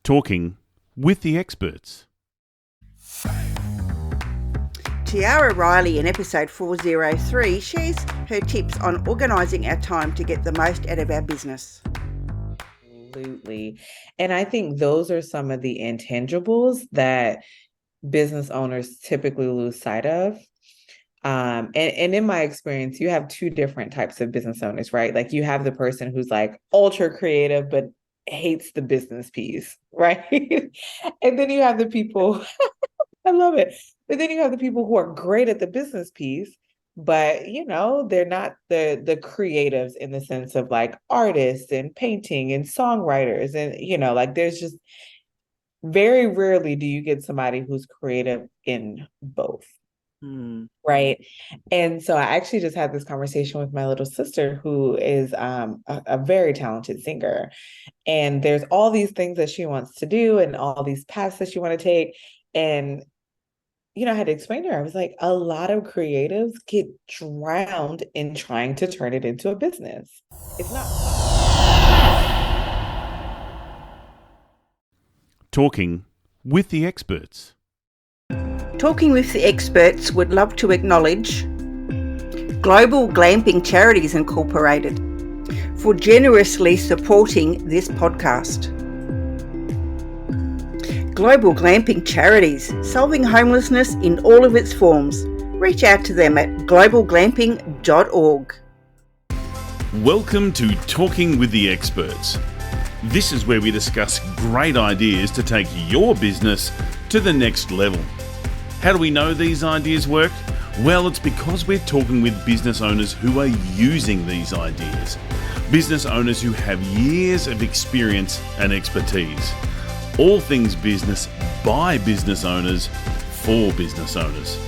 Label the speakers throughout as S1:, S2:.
S1: Talking with the experts.
S2: Tiara Riley in episode 403 shares her tips on organising our time to get the most out of our business.
S3: Absolutely. And I think those are some of the intangibles that business owners typically lose sight of. And in my experience, you have two different types of business owners, right? Like you have the person who's like ultra creative, but hates the business piece, right? And then you have the people, I love it. But then you have the people who are great at the business piece, but they're not the creatives in the sense of like artists and painting and songwriters. And, like there's just very rarely do you get somebody who's creative in both. Right. And so I actually just had this conversation with my little sister who is a very talented singer. And there's all these things that she wants to do and all these paths that she want to take. And, I had to explain to her, I was like, a lot of creatives get drowned in trying to turn it into a business. It's not.
S1: Talking with the experts.
S2: Talking with the experts would love to acknowledge Global Glamping Charities Incorporated for generously supporting this podcast. Global Glamping Charities, solving homelessness in all of its forms. Reach out to them at globalglamping.org.
S1: Welcome to Talking with the Experts. This is where we discuss great ideas to take your business to the next level. How do we know these ideas work? Well, it's because we're talking with business owners who are using these ideas. Business owners who have years of experience and expertise. All things business by business owners for business owners.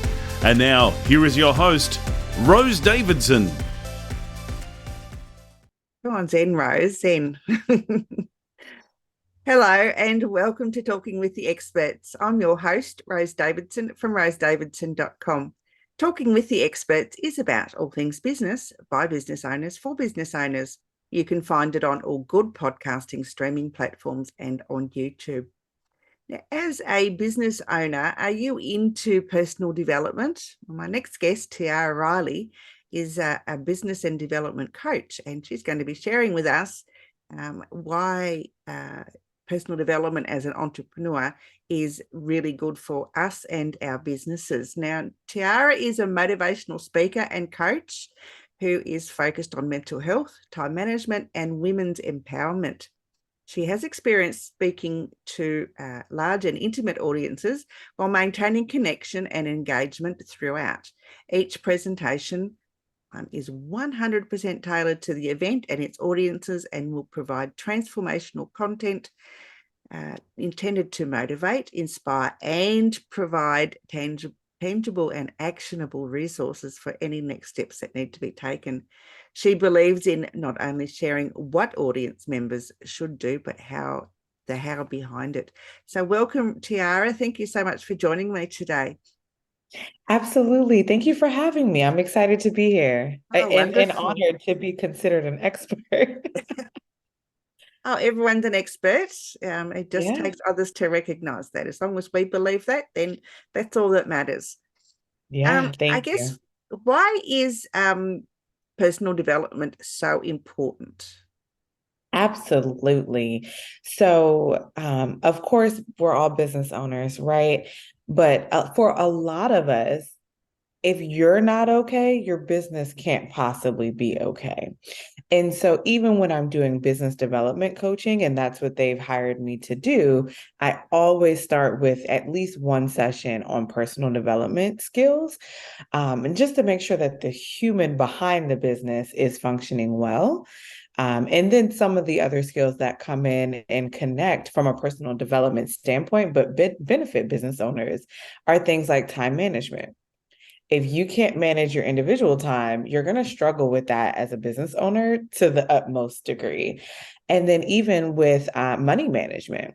S1: And now, here is your host, Rose Davidson.
S2: Come on, Zen, Rose, Zen. Hello and welcome to Talking with the Experts. I'm your host, Rose Davidson from rosedavidson.com. Talking with the Experts is about all things business by business owners for business owners. You can find it on all good podcasting streaming platforms and on YouTube. Now, as a business owner, are you into personal development? Well, my next guest, Tiara Riley, is a business and development coach, and she's going to be sharing with us why personal development as an entrepreneur is really good for us and our businesses. Now, Tiara is a motivational speaker and coach who is focused on mental health, time management, and women's empowerment. She has experience speaking to large and intimate audiences while maintaining connection and engagement throughout. Each presentation is 100% tailored to the event and its audiences and will provide transformational content intended to motivate, inspire, and provide tangible and actionable resources for any next steps that need to be taken. She believes in not only sharing what audience members should do, but the how behind it. So welcome, Tiara. Thank you so much for joining me today.
S3: Absolutely. Thank you for having me. I'm excited to be here and
S2: Wonderful.
S3: honored to be considered an expert.
S2: Oh, everyone's an expert. It just takes others to recognize that. As long as we believe that, then that's all that matters.
S3: Thank
S2: I
S3: you.
S2: guess, why is personal development so important?
S3: Absolutely. So, of course, we're all business owners, right? But for a lot of us, if you're not okay, your business can't possibly be okay. And so even when I'm doing business development coaching, and that's what they've hired me to do, I always start with at least one session on personal development skills, and just to make sure that the human behind the business is functioning well. And then some of the other skills that come in and connect from a personal development standpoint, but benefit business owners are things like time management. If you can't manage your individual time, you're going to struggle with that as a business owner to the utmost degree. And then even with money management,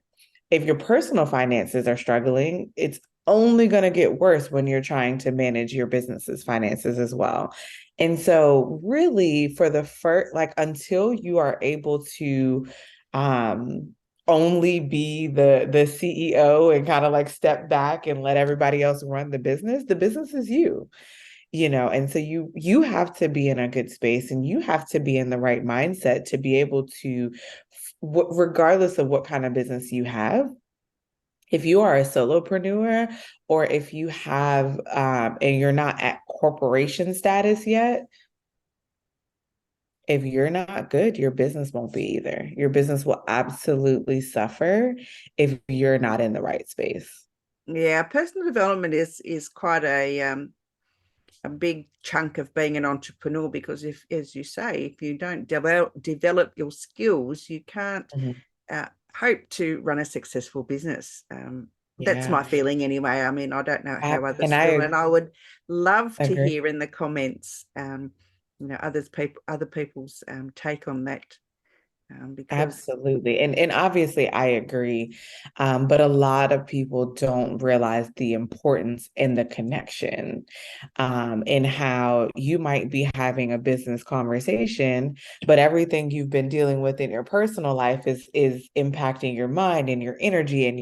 S3: if your personal finances are struggling, it's only going to get worse when you're trying to manage your business's finances as well. And so really for the first, like until you are able to only be the CEO and kind of like step back and let everybody else run the business. The business is you know, and so you have to be in a good space and you have to be in the right mindset to be able to, regardless of what kind of business you have, if you are a solopreneur or if you have and you're not at corporation status yet, if you're not good, your business won't be either. Your business will absolutely suffer if you're not in the right space.
S2: Yeah, personal development is quite a big chunk of being an entrepreneur, because if, as you say, if you don't develop your skills, you can't hope to run a successful business. That's my
S3: Yeah.
S2: feeling anyway. I mean, I don't know how others
S3: And
S2: feel, and I would love to
S3: agree.
S2: hear in the comments, other people's take on that, because
S3: Absolutely. And obviously I agree. But a lot of people don't realize the importance and the connection in how you might be having a business conversation, but everything you've been dealing with in your personal life is impacting your mind and your energy and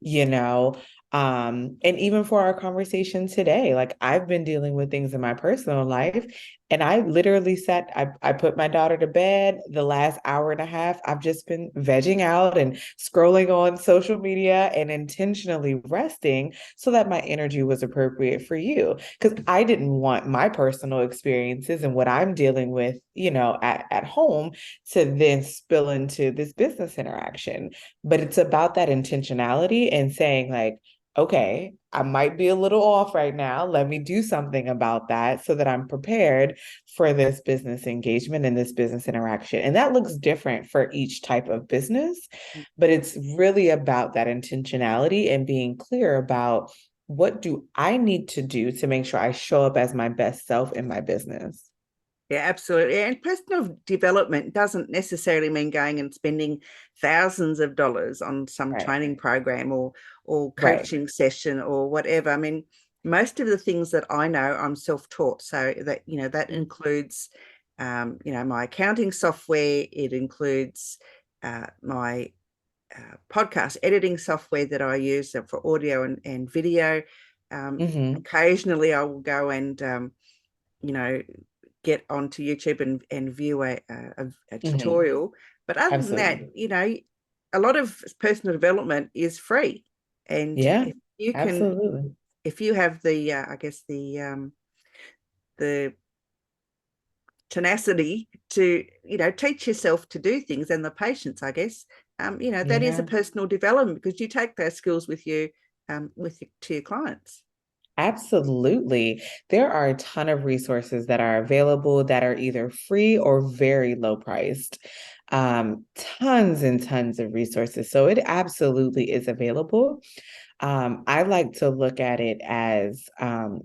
S3: you know. And even for our conversation today, like I've been dealing with things in my personal life. And I literally I put my daughter to bed. The last hour and a half, I've just been vegging out and scrolling on social media and intentionally resting so that my energy was appropriate for you. Because I didn't want my personal experiences and what I'm dealing with, you know, at home to then spill into this business interaction. But it's about that intentionality and saying, like, okay, I might be a little off right now. Let me do something about that so that I'm prepared for this business engagement and this business interaction. And that looks different for each type of business, but it's really about that intentionality and being clear about what do I need to do to make sure I show up as my best self in my business.
S2: yeah, absolutely. And personal development doesn't necessarily mean going and spending thousands of dollars on some
S3: Right.
S2: training program or
S3: Right.
S2: coaching session or whatever. I mean, most of the things that I know, I'm self-taught. So that, that includes, my accounting software. It includes my podcast editing software that I use for audio and video.
S3: Mm-hmm.
S2: Occasionally I will go and, you know, get onto YouTube and view a
S3: Mm-hmm.
S2: tutorial. But other than that,
S3: Absolutely.
S2: a lot of personal development is free. And
S3: Yeah,
S2: if you can,
S3: absolutely.
S2: if you have the, I guess the tenacity to, teach yourself to do things, and the patience, I guess, that is a
S3: Yeah.
S2: personal development, because you take those skills with you, to your clients.
S3: Absolutely. There are a ton of resources that are available that are either free or very low priced. Tons and tons of resources. So it absolutely is available. I like to look at it as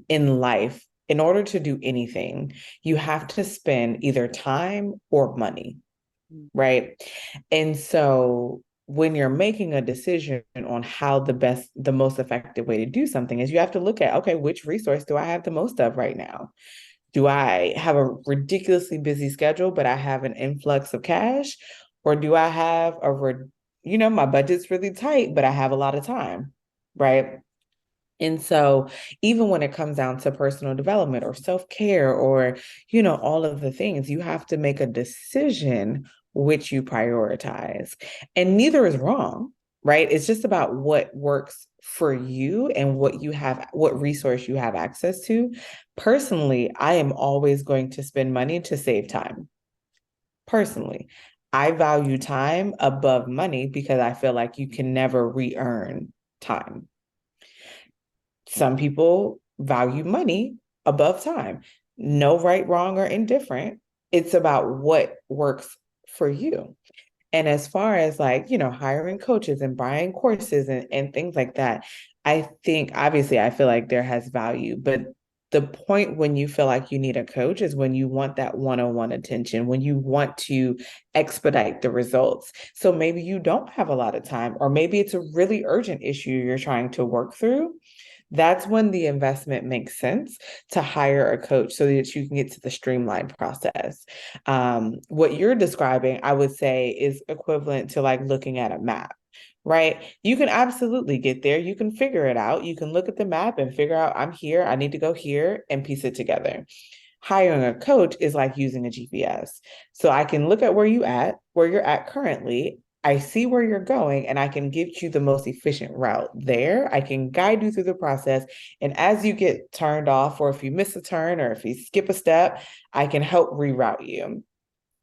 S3: in life, in order to do anything, you have to spend either time or money, right? And so when you're making a decision on how the most effective way to do something is, you have to look at, okay, which resource do I have the most of right now? Do I have a ridiculously busy schedule, but I have an influx of cash? Or do I have my budget's really tight, but I have a lot of time, right? And so even when it comes down to personal development or self-care or, all of the things, you have to make a decision which you prioritize. And neither is wrong, right? It's just about what works for you and what resource you have access to. Personally, I am always going to spend money to save time. Personally, I value time above money because I feel like you can never re-earn time. Some people value money above time. No right, wrong, or indifferent. It's about what works for you. And as far as like, hiring coaches and buying courses and things like that, I think obviously I feel like there has value, but the point when you feel like you need a coach is when you want that one-on-one attention, when you want to expedite the results. So maybe you don't have a lot of time, or maybe it's a really urgent issue you're trying to work through. that's when the investment makes sense to hire a coach so that you can get to the streamlined process. What you're describing, I would say, is equivalent to like looking at a map. Right? You can absolutely get there. You can figure it out. You can look at the map and figure out, I'm here, I need to go here, and piece it together. Hiring a coach is like using a GPS. So I can look at where you're at currently. I see where you're going, and I can give you the most efficient route there. I can guide you through the process. And as you get turned off, or if you miss a turn, or if you skip a step, I can help reroute you.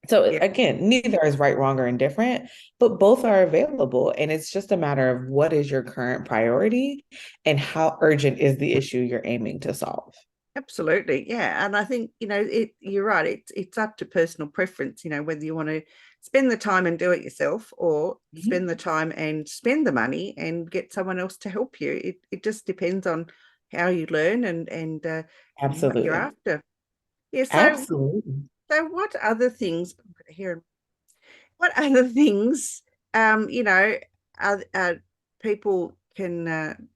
S3: So
S2: Yeah,
S3: again, neither is right, wrong, or indifferent, but both are available. And it's just a matter of what is your current priority and how urgent is the issue you're aiming to solve.
S2: absolutely. Yeah. And I think, you're right. It's up to personal preference, whether you want to spend the time and do it yourself, or
S3: Mhm.
S2: spend the time and spend the money and get someone else to help you. It just depends on how you learn and what you're
S3: Absolutely.
S2: after. Yeah.
S3: Absolutely.
S2: So what other things here? What other things, are people can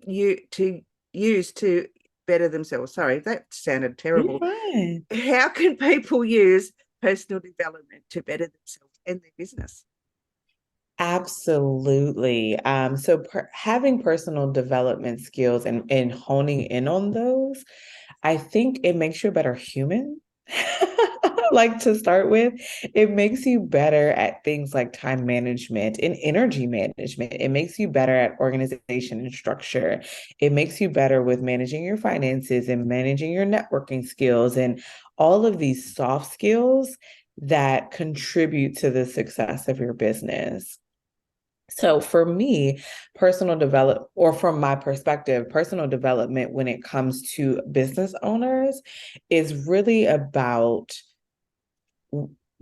S2: use to better themselves? Sorry, that sounded
S3: You're
S2: terrible.
S3: fine.
S2: How can people use personal development to better themselves and their business?
S3: Absolutely. Having personal development skills and honing in on those, I think it makes you a better human. Like to start with, it makes you better at things like time management and energy management. It makes you better at organization and structure. It makes you better with managing your finances and managing your networking skills and all of these soft skills that contribute to the success of your business. So for me, personal develop, or from my perspective, personal development when it comes to business owners is really about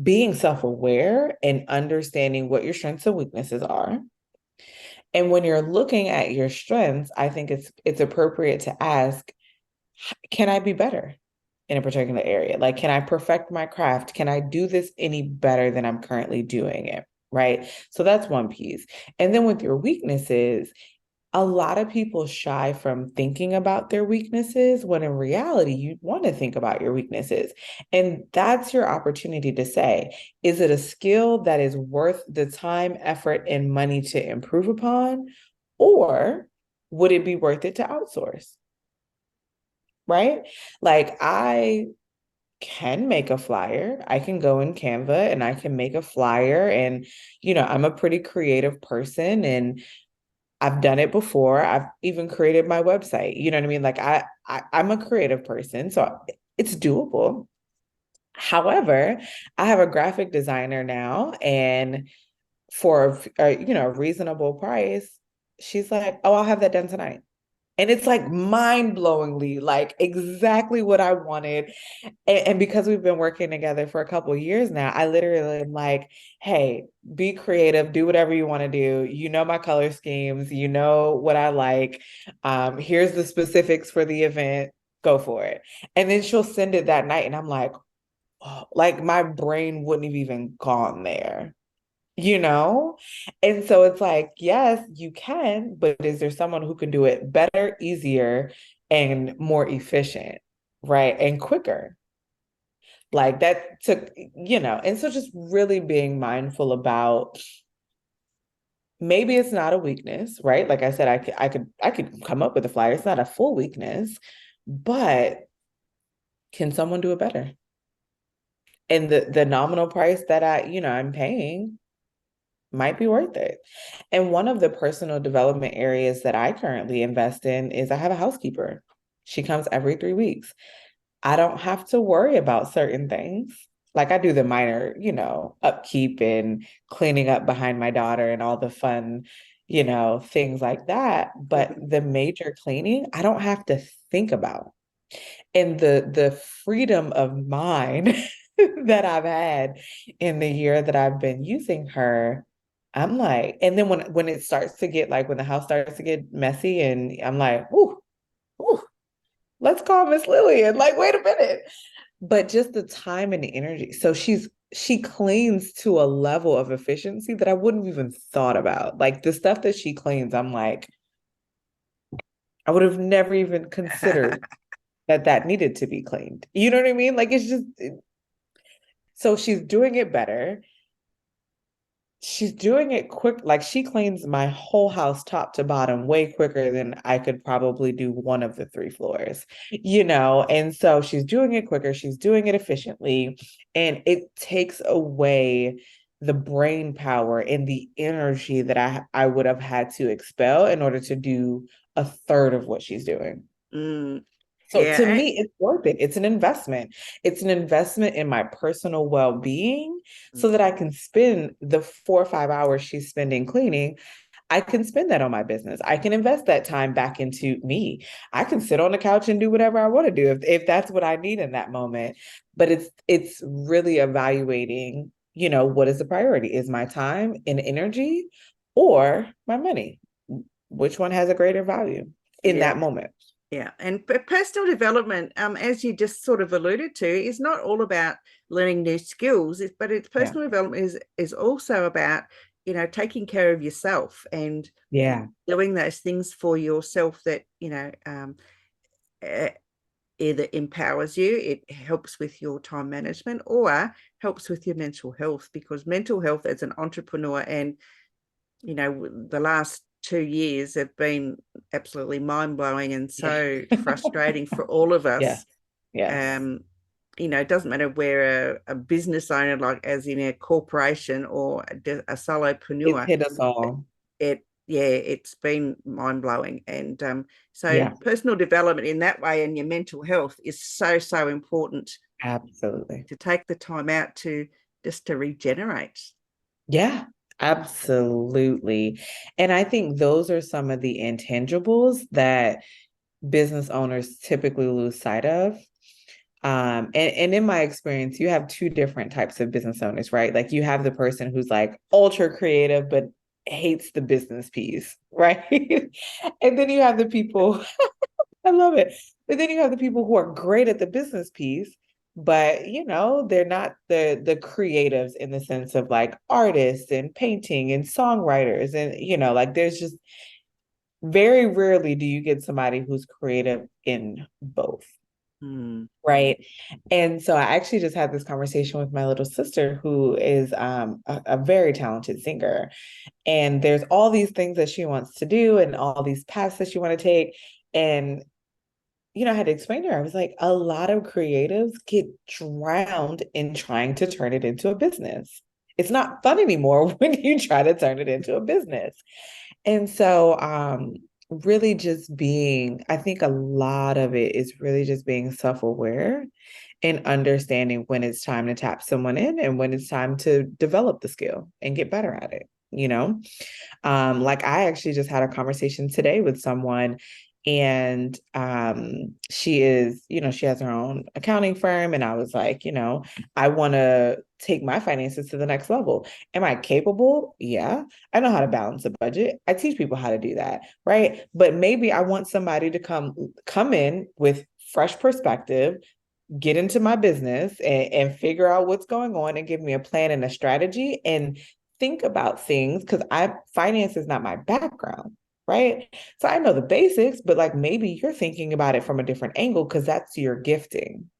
S3: being self-aware and understanding what your strengths and weaknesses are. And when you're looking at your strengths, I think it's appropriate to ask, can I be better in a particular area? Like, can I perfect my craft? Can I do this any better than I'm currently doing it? Right. So that's one piece. And then with your weaknesses, a lot of people shy from thinking about their weaknesses when in reality, you want to think about your weaknesses. And that's your opportunity to say, is it a skill that is worth the time, effort, and money to improve upon? Or would it be worth it to outsource? Right? Like I can make a flyer. I can go in Canva and I can make a flyer. And, I'm a pretty creative person and I've done it before. I've even created my website. You know what I mean? Like I'm a creative person, so it's doable. However, I have a graphic designer now, and for a reasonable price, she's like, "Oh, I'll have that done tonight." And it's like mind-blowingly like exactly what I wanted. And because we've been working together for a couple of years now, I literally am like, hey, be creative, do whatever you want to do. You know my color schemes, you know what I like. Here's the specifics for the event. Go for it. And then she'll send it that night. And I'm like, oh, like my brain wouldn't have even gone there you know? And so it's like, yes, you can, but is there someone who can do it better, easier, and more efficient, right? And quicker? Like that took, and so just really being mindful about maybe it's not a weakness, right? Like I said, I could come up with a flyer. It's not a full weakness, but can someone do it better? And the nominal price that I'm paying might be worth it. And one of the personal development areas that I currently invest in is I have a housekeeper. She comes every 3 weeks. I don't have to worry about certain things. Like I do the minor, upkeep and cleaning up behind my daughter and all the fun, things like that. But the major cleaning, I don't have to think about. And the freedom of mind that I've had in the year that I've been using her, I'm like, and then when it starts to get like when the house starts to get messy, and I'm like, ooh, ooh, let's call Miss Lillian. Like, wait a minute. But just the time and the energy. So she cleans to a level of efficiency that I wouldn't even thought about. Like the stuff that she cleans, I'm like, I would have never even considered that needed to be cleaned. You know what I mean? Like it's just so she's doing it better. She's doing it quick. Like she cleans my whole house top to bottom way quicker than I could probably do one of the 3 floors, And so she's doing it quicker. She's doing it efficiently. And it takes away the brain power and the energy that I would have had to expel in order to do a third of what she's doing.
S2: Mm,
S3: So to
S2: yeah.
S3: me, it's worth it. It's an investment. It's an investment in my personal well-being so that I can spend the 4 or 5 hours she's spending cleaning. I can spend that on my business. I can invest that time back into me. I can sit on the couch and do whatever I want to do if that's what I need in that moment. But it's really evaluating, what is the priority? Is my time and energy or my money? Which one has a greater value in
S2: Yeah.
S3: that moment?
S2: Yeah, and personal development, as you just sort of alluded to, is not all about learning new skills, but it's
S3: Yeah.
S2: personal development is also about, taking care of yourself and
S3: Yeah.
S2: doing those things for yourself that, either empowers you, it helps with your time management, or helps with your mental health, because mental health as an entrepreneur and the last 2 years have been absolutely mind-blowing and so frustrating for all of
S3: Yeah.
S2: us.
S3: Yes.
S2: It doesn't matter where a business owner, like as in a corporation or a
S3: It's
S2: solopreneur,
S3: hit us all.
S2: it's been mind-blowing. And so
S3: Yeah,
S2: personal development in that way and your mental health is so important,
S3: absolutely.
S2: to take the time out to just to regenerate.
S3: Yeah, absolutely. And I think those are some of the intangibles that business owners typically lose sight of. And in my experience, you have 2 different types of business owners, right? Like you have the person who's like ultra creative, but hates the business piece, right? And then you have the people, I love it. But then you have the people who are great at the business piece, but they're not the creatives in the sense of like artists and painting and songwriters. And like there's just very rarely do you get somebody who's creative in both. Right. And so I actually just had this conversation with my little sister, who is a very talented singer. And there's all these things that she wants to do and all these paths that she want to take. And I had to explain to her, I was like, a lot of creatives get drowned in trying to turn it into a business. It's not fun anymore when you try to turn it into a business. And so, really just I think a lot of it is really just being self-aware and understanding when it's time to tap someone in and when it's time to develop the skill and get better at it, like I actually just had a conversation today with someone, and she is, she has her own accounting firm, and I was like, I want to take my finances to the next level. Am I capable? Yeah. I know how to balance a budget. I teach people how to do that, right? But maybe I want somebody to come in with fresh perspective, get into my business and figure out what's going on and give me a plan and a strategy and think about things, because finance is not my background, right? So I know the basics, but like maybe you're thinking about it from a different angle because that's your gifting.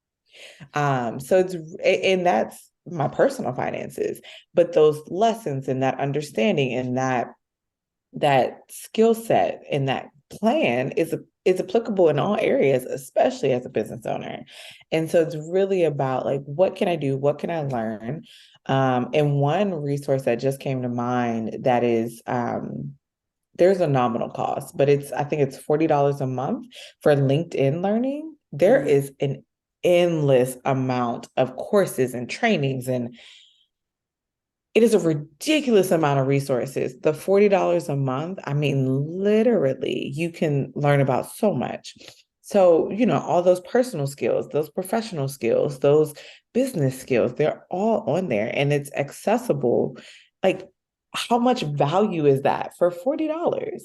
S3: So and that's my personal finances, but those lessons and that understanding and that skill set and that plan is applicable in all areas, especially as a business owner. And so it's really about like, what can I do? What can I learn? And one resource that just came to mind that is there's a nominal cost, but I think it's $40 a month for LinkedIn Learning. There is an endless amount of courses and trainings, and it is a ridiculous amount of resources. The $40 a month, I mean, literally, you can learn about so much. So, all those personal skills, those professional skills, those business skills, they're all on there and it's accessible. Like, how much value is that for $40?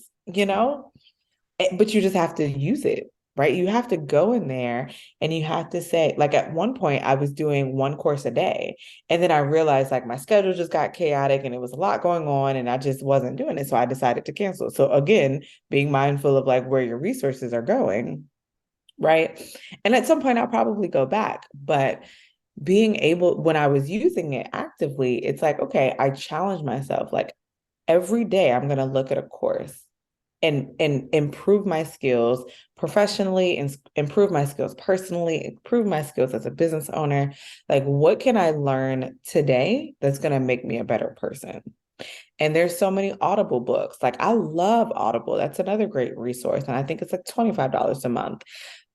S3: But you just have to use it. right? You have to go in there and you have to say, like at one point I was doing one course a day. And then I realized like my schedule just got chaotic and it was a lot going on and I just wasn't doing it. So I decided to cancel. So again, being mindful of like where your resources are going, right? And at some point I'll probably go back. But being able, when I was using it actively, it's like, okay, I challenge myself. Like every day I'm going to look at a course and improve my skills professionally and improve my skills personally, improve my skills as a business owner. Like, what can I learn today that's going to make me a better person? And there's so many Audible books. Like, I love Audible. That's another great resource. And I think it's like $25 a month.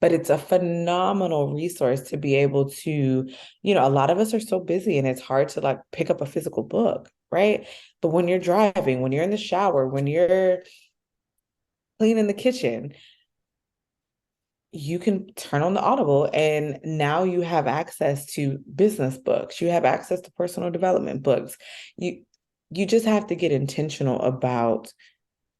S3: But it's a phenomenal resource to be able to, a lot of us are so busy and it's hard to like pick up a physical book, right? But when you're driving, when you're in the shower, when you're cleaning the kitchen, you can turn on the Audible and now you have access to business books. You have access to personal development books. You just have to get intentional about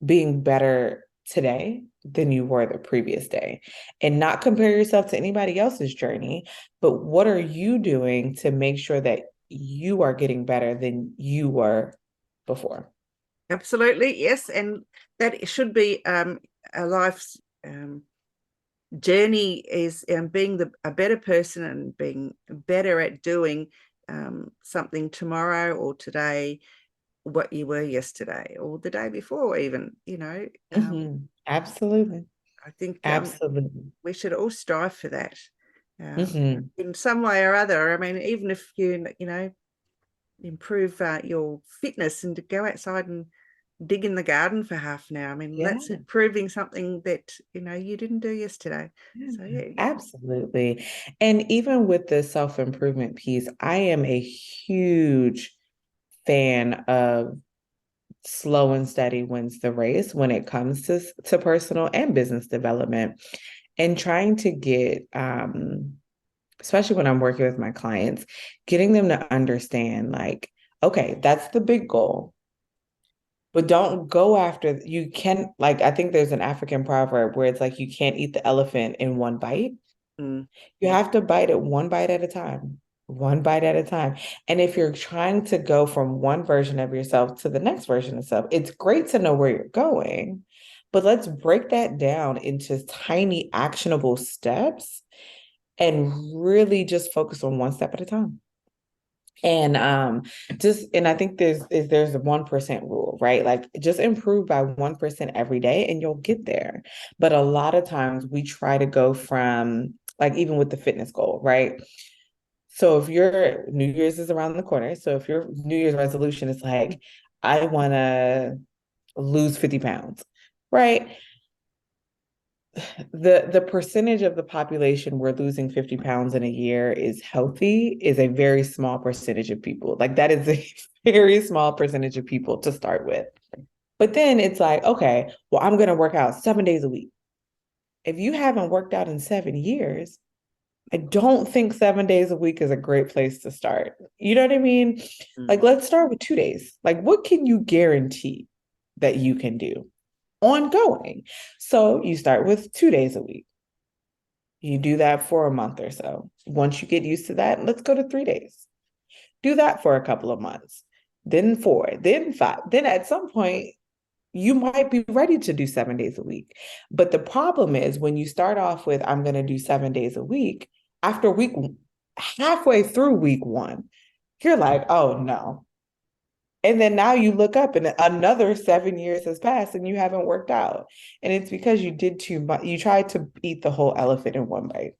S3: being better today than you were the previous day and not compare yourself to anybody else's journey, but what are you doing to make sure that you are getting better than you were before?
S2: Absolutely, yes. And that should be a life's journey, is being a better person and being better at doing something tomorrow or today, what you were yesterday or the day before even,
S3: Absolutely.
S2: I think
S3: Absolutely.
S2: we should all strive for that
S3: Mm-hmm.
S2: in some way or other. I mean, even if you improve your fitness and to go outside and dig in the garden for half an hour. I mean,
S3: Yeah.
S2: that's improving something that, you didn't do yesterday.
S3: Yeah,
S2: So, yeah.
S3: absolutely. And even with the self-improvement piece, I am a huge fan of slow and steady wins the race when it comes to personal and business development and trying to get, especially when I'm working with my clients, getting them to understand like, okay, that's the big goal. But don't go after, you can, like, I think there's an African proverb where it's like, you can't eat the elephant in one bite.
S2: Mm.
S3: You have to bite it one bite at a time, one bite at a time. And if you're trying to go from one version of yourself to the next version of self, it's great to know where you're going, but let's break that down into tiny actionable steps and really just focus on one step at a time. And I think there's a 1% rule, right? Like just improve by 1% every day and you'll get there. But a lot of times we try to go from, like, even with the fitness goal, right? So if your New Year's is around the corner, so if your New Year's resolution is like, I want to lose 50 pounds, right? The percentage of the population we're losing 50 pounds in a year is healthy is a very small percentage of people. Like that is a very small percentage of people to start with. But then it's like, okay, well, I'm going to work out 7 days a week. If you haven't worked out in 7 years, I don't think 7 days a week is a great place to start. You know what I mean? Like, let's start with 2 days. Like, what can you guarantee that you can do ongoing? So you start with 2 days a week. You do that for a month or so. Once you get used to that, let's go to 3 days. Do that for a couple of months, then 4, then 5. Then at some point, you might be ready to do 7 days a week. But the problem is when you start off with, I'm going to do 7 days a week, after halfway through week 1, you're like, oh no. And then now you look up and another 7 years has passed and you haven't worked out. And it's because you did too much. You tried to eat the whole elephant in one bite.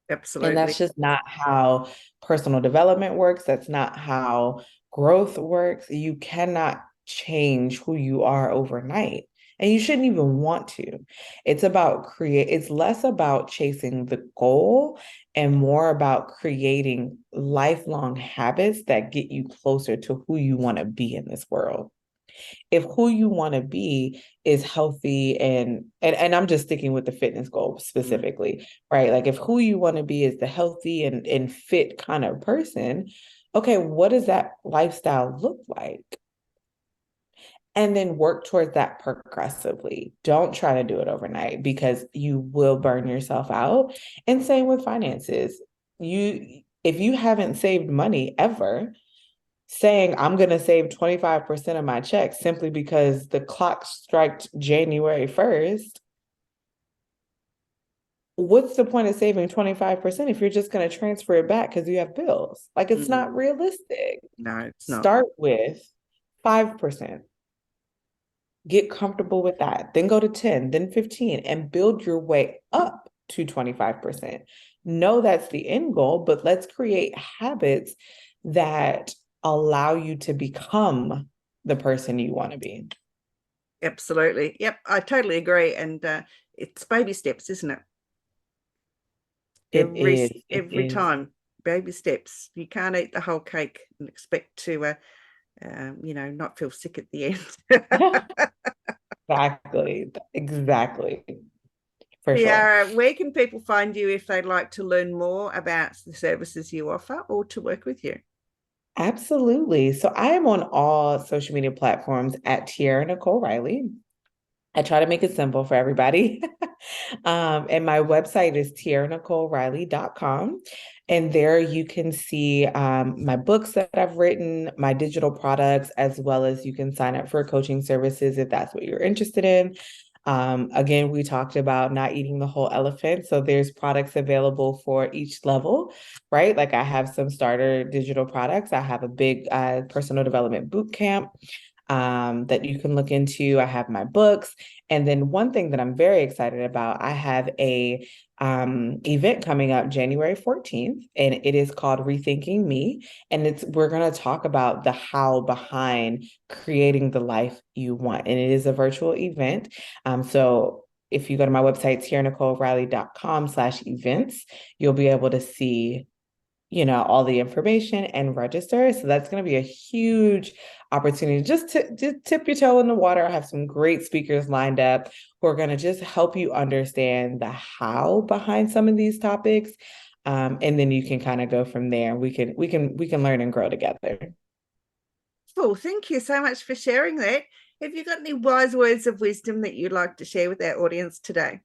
S3: And
S2: Absolutely.
S3: that's just not how personal development works. That's not how growth works. You cannot change who you are overnight. And you shouldn't even want to. It's less about chasing the goal and more about creating lifelong habits that get you closer to who you want to be in this world. If who you want to be is healthy and I'm just sticking with the fitness goal specifically, right? Like if who you want to be is the healthy and fit kind of person, okay, what does that lifestyle look like? and then work towards that progressively. Don't try to do it overnight because you will burn yourself out. And same with finances. If you haven't saved money ever, saying I'm going to save 25% of my check simply because the clock struck January 1st, what's the point of saving 25% if you're just going to transfer it back because you have bills? Like, it's not realistic.
S2: No, it's not.
S3: Start with 5%. Get comfortable with that. Then go to 10, then 15, and build your way up to 25%. No, that's the end goal, but let's create habits that allow you to become the person you want to be.
S2: Absolutely. Yep, I totally agree. And it's baby steps, isn't it? Every time, baby steps. You can't eat the whole cake and expect to, not feel sick at the end.
S3: Exactly. For
S2: Tiara,
S3: sure.
S2: where can people find you if they'd like to learn more about the services you offer or to work with you?
S3: Absolutely. So I am on all social media platforms at Tiara Nicole Riley. I try to make it simple for everybody. And my website is tiaranicoleriley.com. And there you can see my books that I've written, my digital products, as well as you can sign up for coaching services if that's what you're interested in. Again, we talked about not eating the whole elephant. So there's products available for each level, right? Like I have some starter digital products. I have a big personal development boot camp that you can look into. I have my books. And then one thing that I'm very excited about, I have a event coming up January 14th, and it is called Rethinking Me. And we're going to talk about the how behind creating the life you want. And it is a virtual event. So if you go to my website, tiaranicoleriley.com/events, you'll be able to see all the information and register. So that's going to be a huge opportunity just to tip your toe in the water. I have some great speakers lined up who are going to just help you understand the how behind some of these topics. And then you can kind of go from there. We can learn and grow together.
S2: Cool. Thank you so much for sharing that. Have you got any wise words of wisdom that you'd like to share with our audience today?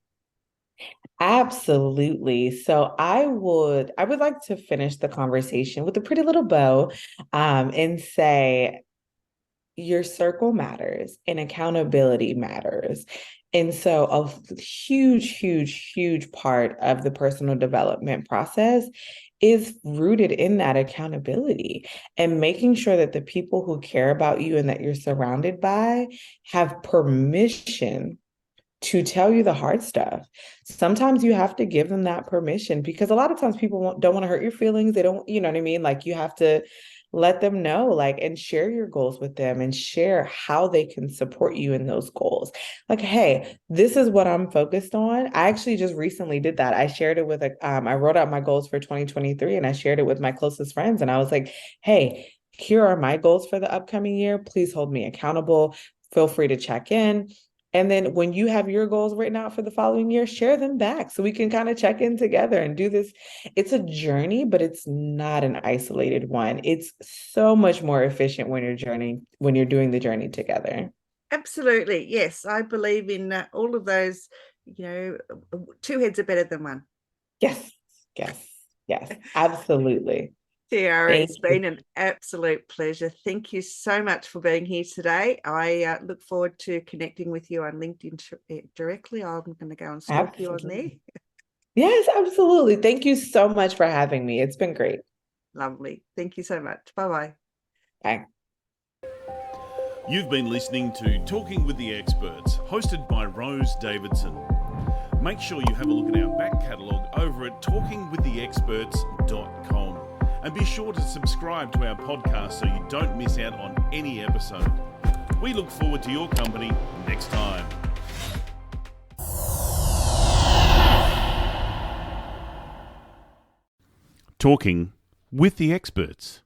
S3: Absolutely. So I would like to finish the conversation with a pretty little bow, and say your circle matters and accountability matters. And so a huge part of the personal development process is rooted in that accountability and making sure that the people who care about you and that you're surrounded by have permission to tell you the hard stuff. Sometimes you have to give them that permission because a lot of times people don't want to hurt your feelings. They don't, you know what I mean? Like you have to let them know, like, and share your goals with them and share how they can support you in those goals. Like, hey, this is what I'm focused on. I actually just recently did that. I shared it with I wrote out my goals for 2023 and I shared it with my closest friends. And I was like, hey, here are my goals for the upcoming year. Please hold me accountable. Feel free to check in. And then when you have your goals written out for the following year, share them back so we can kind of check in together and do this. It's a journey, but it's not an isolated one. It's so much more efficient when you're doing the journey together.
S2: Absolutely. Yes. I believe in all of those, two heads are better than one.
S3: Yes. Absolutely.
S2: Tiara, it's been an absolute pleasure. Thank you so much for being here today. I look forward to connecting with you on LinkedIn directly. I'm going to go and stalk you on there.
S3: Yes, absolutely. Thank you so much for having me. It's been great.
S2: Lovely. Thank you so much. Bye-bye.
S3: Bye.
S1: You've been listening to Talking with the Experts, hosted by Rose Davidson. Make sure you have a look at our back catalogue over at talkingwiththeexperts.com. And be sure to subscribe to our podcast so you don't miss out on any episode. We look forward to your company next time. Talking with the Experts.